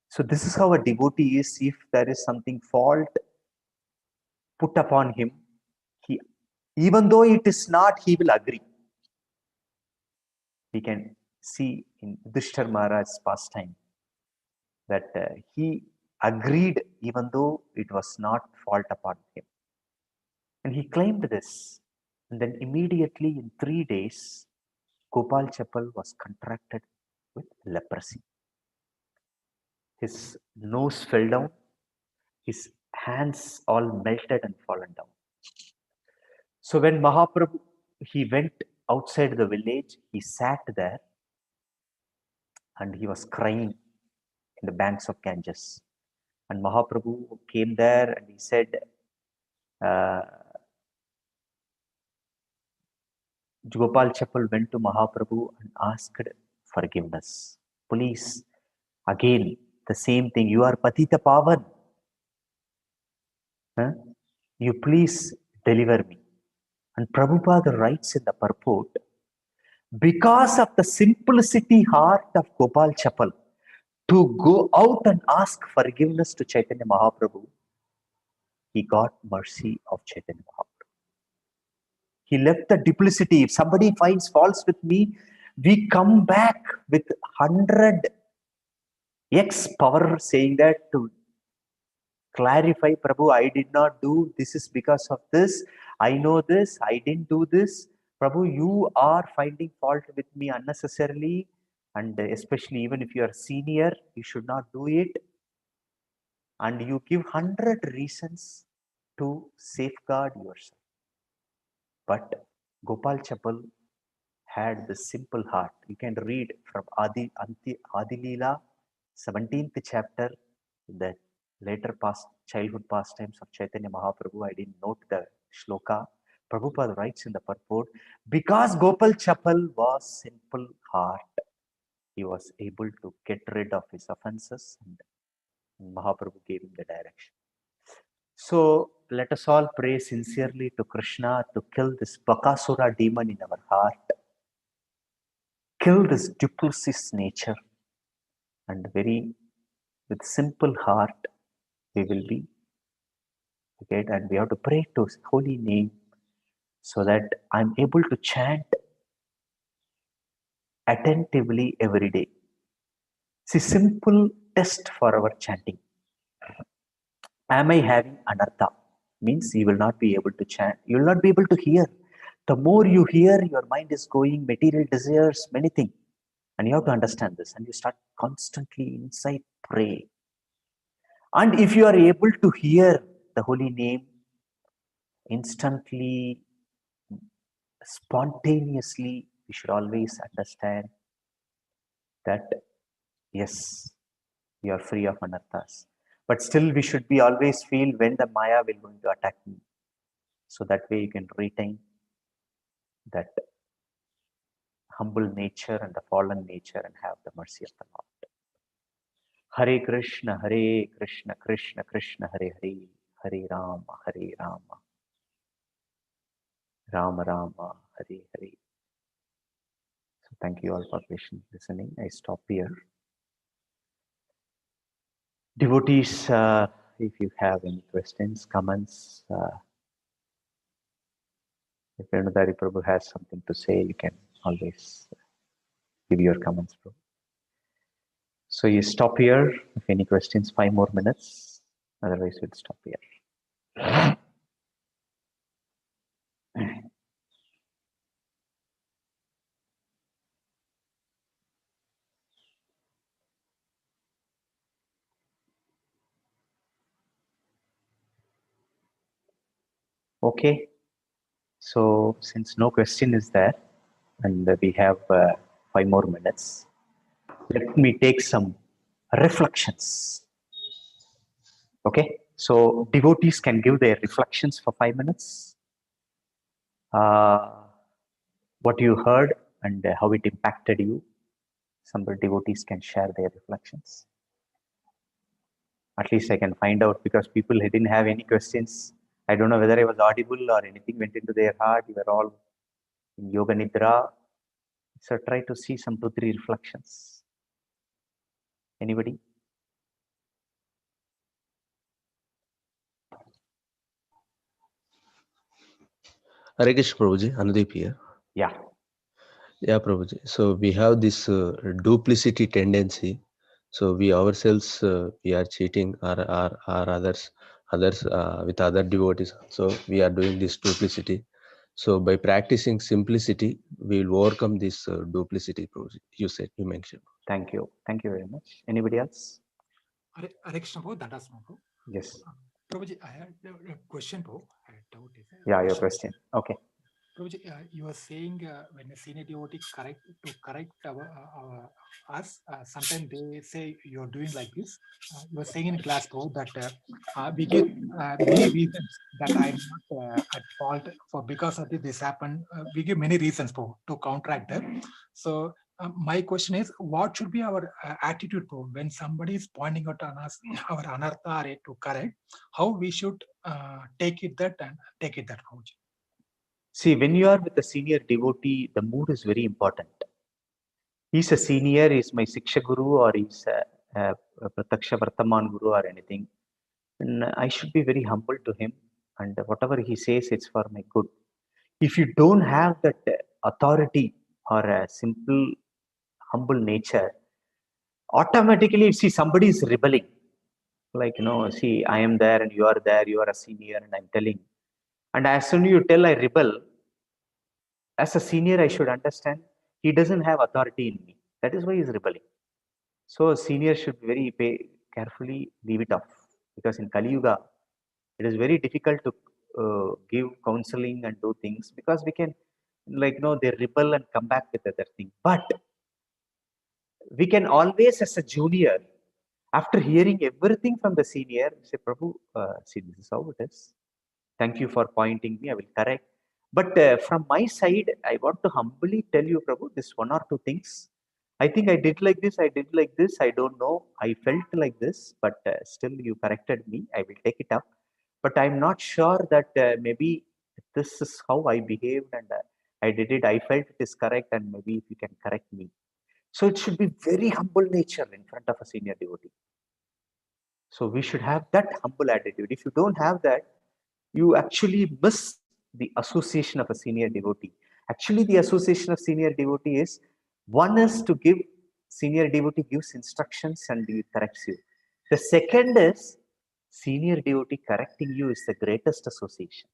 So this is how a devotee is. If there is something fault put upon him, even though it is not, he will agree. We can see in Yudhishthira Maharaj's pastime that he agreed even though it was not fault upon him. And he claimed this. And then immediately in 3 days, Gopal Chapal was contracted with leprosy. His nose fell down, his hands all melted and fallen down. So when Mahaprabhu, he went outside the village, he sat there and he was crying in the banks of Ganges. And Mahaprabhu came there and he said, Gopal Chapal went to Mahaprabhu and asked forgiveness. Please, again, the same thing. You are Patita Pavan. Huh? You please deliver me. And Prabhupada writes in the purport, because of the simplicity heart of Gopal Chapal to go out and ask forgiveness to Chaitanya Mahaprabhu, he got mercy of Chaitanya Mahaprabhu. He left the duplicity. If somebody finds faults with me, we come back with 100 X power saying that to clarify, Prabhu, I did not do, this is because of this, I know this, I didn't do this. Prabhu, you are finding fault with me unnecessarily, and especially even if you are senior, you should not do it. And you give 100 reasons to safeguard yourself. But Gopal Chapal had the simple heart. You can read from Adi Leela, 17th chapter, the later childhood pastimes of Chaitanya Mahaprabhu. I didn't note the shloka. Prabhupada writes in the purport, because Gopal Chapal was simple heart, he was able to get rid of his offenses, and Mahaprabhu gave him the direction. So let us all pray sincerely to Krishna to kill this Bakasura demon in our heart, kill this duplicitous nature, and with simple heart we will be okay. And we have to pray to his holy name so that I'm able to chant attentively every day. See, simple test for our chanting. Am I having anartha? Means you will not be able to chant. You will not be able to hear. The more you hear, your mind is going, material desires, many things. And you have to understand this. And you start constantly inside pray. And if you are able to hear the holy name instantly, spontaneously, we should always understand that, yes, you are free of anarthas. But still, we should be always feel when the Maya will going to attack me. So that way you can retain that humble nature and the fallen nature and have the mercy of the Lord. Hare Krishna, Krishna Krishna, Hare Hare, Hare Rama, Rama Rama, Hare Hare. So thank you all for patiently listening. I stop here. Devotees, if you have any questions, comments, if Venudari Prabhu has something to say, you can always give your comments, Prabhu. So you stop here. If any questions, 5 more minutes. Otherwise, we'll stop here. Okay. So since no question is there, and we have 5 more minutes, let me take some reflections. Okay. So devotees can give their reflections for 5 minutes. What you heard and how it impacted you. Some devotees can share their reflections. At least I can find out, because people didn't have any questions. I don't know whether I was audible or anything went into their heart. You were all in Yoga Nidra. So try to see some 2-3 reflections. Anybody? Hare Krishna Prabhuji, Anudeep here. Yeah. Yeah, Prabhuji. So we have this duplicity tendency. So we ourselves, we are cheating our others with other devotees. So we are doing this duplicity. So by practicing simplicity, we will overcome this duplicity, Prabhuji. You mentioned. Thank you. Thank you very much. Anybody else? Hare Krishna Prabhu, that is Prabhu. Yes. Prabhuji, I had a question, Prabhu. I had doubt. Yeah, your question. Okay. Prabhuji, you were saying when a senior devotee correct us, sometimes they say you're doing like this. You were saying in class, Prabhu, that we give many reasons that I'm not at fault for because of this happened. We give many reasons, Prabhu, to counteract that. So my question is, what should be our attitude, Prabhu, when somebody is pointing out on us our anartha to correct? How we should take it that, Prabhuji? See, when you are with a senior devotee, the mood is very important. He's a senior, he's my Siksha Guru, or he's a Prataksha Vartaman Guru or anything. And I should be very humble to him. And whatever he says, it's for my good. If you don't have that authority or a simple, humble nature, automatically, see, somebody is rebelling. Like, see, I am there and you are there, you are a senior and I'm telling. And as soon as you tell I rebel, as a senior, I should understand he doesn't have authority in me. That is why he's rebelling. So a senior should very carefully leave it off, because in Kali Yuga, it is very difficult to give counseling and do things, because we can, like, they rebel and come back with other thing. But we can always, as a junior, after hearing everything from the senior, say, Prabhu, see, this is how it is. Thank you for pointing me. I will correct. But from my side, I want to humbly tell you, Prabhu, this one or two things. I think I did like this. I did like this. I don't know. I felt like this, but still you corrected me. I will take it up. But I'm not sure that maybe this is how I behaved and I did it. I felt it is correct, and maybe if you can correct me. So it should be very humble nature in front of a senior devotee. So we should have that humble attitude. If you don't have that, you actually miss the association of a senior devotee. Actually, the association of senior devotee is, one is to give, senior devotee gives instructions and he corrects you. The second is, senior devotee correcting you is the greatest association.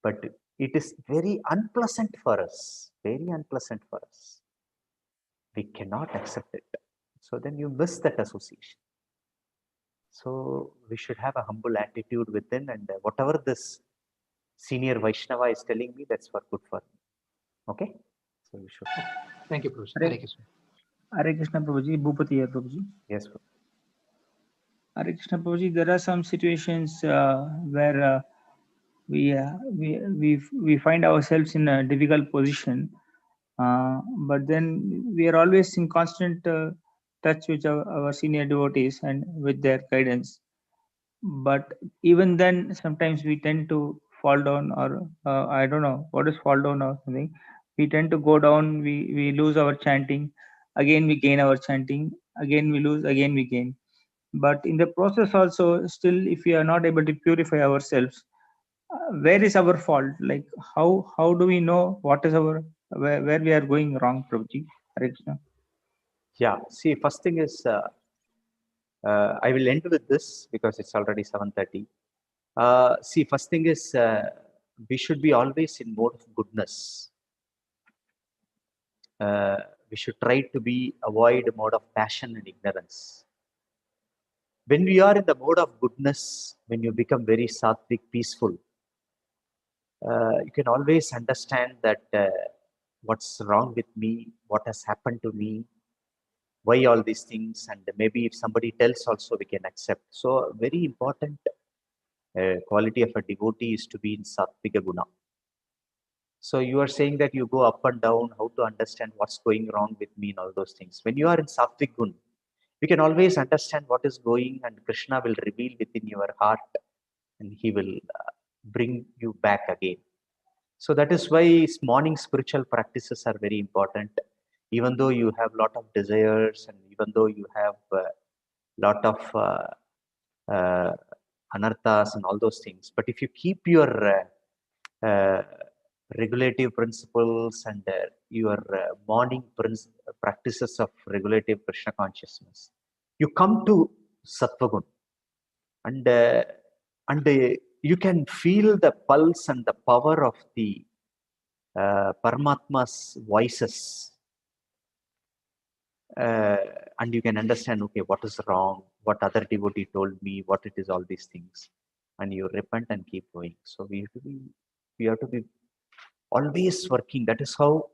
But it is very unpleasant for us, very unpleasant for us. We cannot accept it. So then you miss that association. So we should have a humble attitude within, and whatever this senior Vaishnava is telling me, that's for good for me. Okay? So we should. Thank you, Prabhuji. Hare Hare Krishna. Hare Krishna Prabhuji, Bhupati here Prabhuji. Yes, Prabhu. Hare Krishna Prabhuji, there are some situations where we find ourselves in a difficult position, but then we are always in constant touch with our senior devotees and with their guidance. But even then, sometimes we tend to fall down, or I don't know what is fall down or something. We tend to go down. We lose our chanting. Again, we gain our chanting. Again, we lose. Again, we gain. But in the process, also, still, if we are not able to purify ourselves, where is our fault? Like, how do we know what is our where we are going wrong, Prabhuji? Hare Krishna. Yeah, see, first thing is, I will end with this because it's already 7:30. See, first thing is, we should be always in mode of goodness. We should try to avoid mode of passion and ignorance. When we are in the mode of goodness, when you become very sattvic, peaceful, you can always understand that what's wrong with me, what has happened to me, why all these things, and maybe if somebody tells also, we can accept. So very important quality of a devotee is to be in sattvika guna. So you are saying that you go up and down, how to understand what's going wrong with me and all those things. When you are in sattvic gun, we can always understand what is going, and Krishna will reveal within your heart and he will bring you back again. So that is why morning spiritual practices are very important. Even though you have lot of desires, and even though you have lot of anarthas and all those things, but if you keep your regulative principles and your morning practices of regulative Krishna consciousness, you come to sattvagun, and you can feel the pulse and the power of the Paramatma's voices, and you can understand, okay, what is wrong, what other devotee told me, what it is, all these things, and you repent and keep going. So we have to be always working. That is how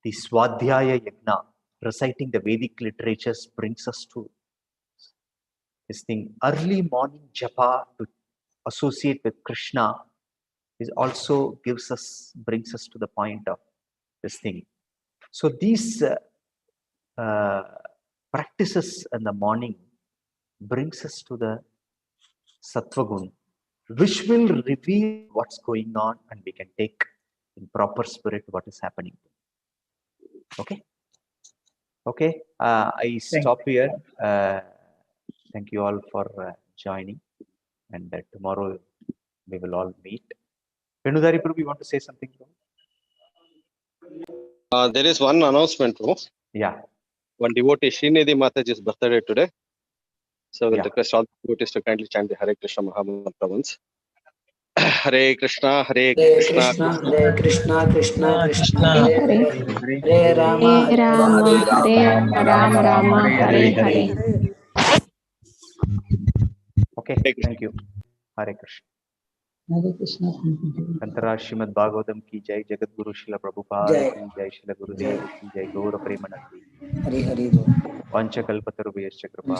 the Swadhyaya Yajna, reciting the Vedic literatures, brings us to this thing. Early morning japa to associate with Krishna is also brings us to the point of this thing. So these practices in the morning brings us to the sattvagun, which will reveal what's going on, and we can take in proper spirit what is happening. Okay. I stop here. Thank you all for joining, and tomorrow we will all meet. Venudari Prabhu, you want to say something? There is one announcement, bro. Yeah. one devotee, Srinidhi Mataji's birthday today. So we'll Yeah. request all devotees to kindly chant the Hare Krishna Mahamantra once. Hare Krishna, Hare Hare Krishna, Krishna, Hare Krishna, Krishna Krishna, Hare Hare Hare, Hare, Hare Rama, Hare Rama, Hare Rama, Rama, Hare Hare. Okay, Hare Krishna. thank you. Hare Krishna. Hare Krishna. अंतरा श्रीमद् भागवतम की जय, जगत गुरु शिला प्रभुपाद जय। की जय, शिला गुरुदेव की जय, गौर प्रेमानंदी। हरि हरि बोल। पंचकल्पतरुभ्यश्च कृपा